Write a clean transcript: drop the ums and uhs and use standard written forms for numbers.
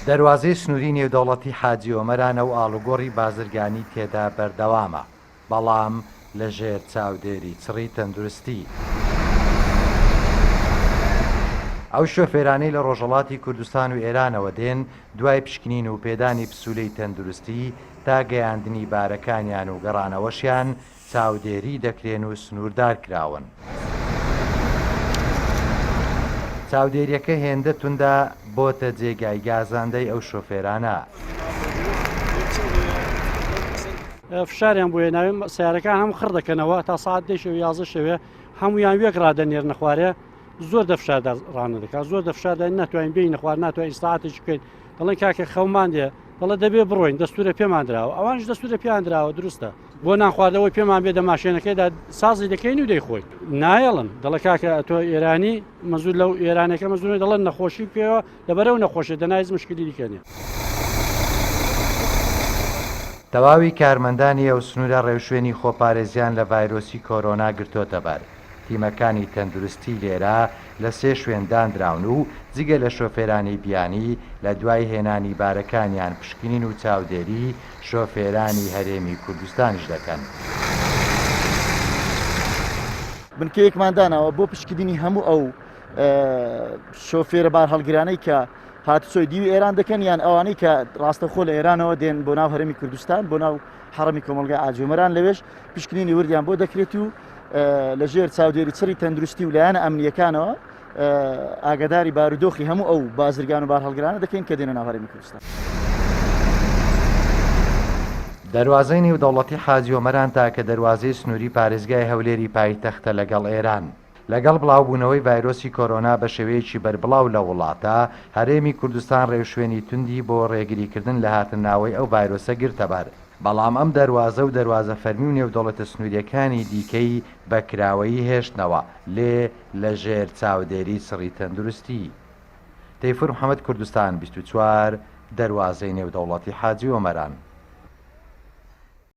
دەواازەی سنووری نێودەوڵەتی حاجی ئۆمەرانە و ئاڵوگۆڕی بازرگانی تێدا بەردەوامە، بەڵام لەژێر چاودێری چڕی تەندروستی. ئەو شۆفێرانەی لە ڕۆژهەڵاتی کوردستان و ئێرانەوە دێن دوای پشکنین و پێدانی پسوولەی تەندروستی تا گەیاندنی بارەکانیان و گەڕانەوەشیان چاودێری دەکرێن و سنووردار کراون. چاودێریەکە هێندە توندا بۆتە جێگای گازاندەی ئەو شۆفێرانە. فشاریان بۆیە ناوێ سیارەکان هەم خڕ دەکەنەوە تا ساعت 11 شەوێ هەمویان وێک ڕادەنێرنە خوارێ زۆر دەفشاردا ڕانە دەکات زۆر دەفشاردا ناتوانین بین نەخوار ناتوانین ساعتێکی بکەین دەڵێن کاکە خەومان دێ دەڵێ دەبێ بڕۆین دەستورە پێمان درراوە ئەوانش دەستورە پێیان درراوە دروستە بۆ نانخواردەوەی پێمان بێ دەماشێنەکەیدا سازی دەکەین و دەیخۆی نایەڵن دەڵێ کاکە تۆ ئێرانی مەزور لەو ئێرانەکە مەزورە دەڵێن نەخۆشی پێوە لەبەرەو نەخۆشی دەنایز مشکلی دیکەنێ. تەواوی کارمەندانی ئەو سنوورە ڕێوشوێنی خۆپارێزیان لە ڤایرۆسی کۆرۆنا گرتۆتە بەر. تیمەکانی تەندروستی لێرە لە 3 شوێن دانراون و جگە لە شۆفێرانی بیانی لە دوای هێنانی بارەکانیان پشکنین و چاودێری شۆفێرانی هەرێمی کوردستانیش دەکەن. بنکەیەکماندانەوە بۆ پشکنینی هەموو ئەو شۆفێرە بار هەڵگرانەی کە هاتوچۆی دیوی ئێران دەکەن یان ئەوانەی کە ڕاستەخۆ لە ئێرانەوە دێن بۆ ناو هەرێمی کوردستان بۆ ناو حەڕەمی کۆمەلگای ئاجۆمەران لەوێش پشکنینی وردیان بۆ دەکرێت و لەژێر چاودێری چڕی تەندروستی و لایەنە ئەمنیەکانەوە ئاگداری بارودۆخی هەموو ئەو بازرگان و بار هەڵگرانە دەکەین کە دێنە ناو هەرێمی کوردستان. دەواازەی نێودەوڵەتی حاجی ئۆمەران تاکە دەواازەی سنووری پارێزگای هەولێری پایتەختە لەگەڵ ئێران. لەگەڵ بڵاوبوونەوەی ڤایرۆسی کۆرۆنا بە شێوەیەکی بەربڵاو لە وڵاتە هەرێمی کوردستان ڕێوشوێنی توندی بۆ ڕێگریکردن لە هاتنناوەی ئەو ڤایرۆسە گرتەبەر. بەڵام ئەم دەواازە و دەواازە فەرمی و نێودەوڵەتە سنووریەکانی دیکەی بەکراوەیی هێشتنەوە لێ لە ژێر چاودێری سڕی تەندروستی. تەیفور محەممەد کوردستان 24 دەواازەی نێودەوڵەتی حاجی ئۆمەران.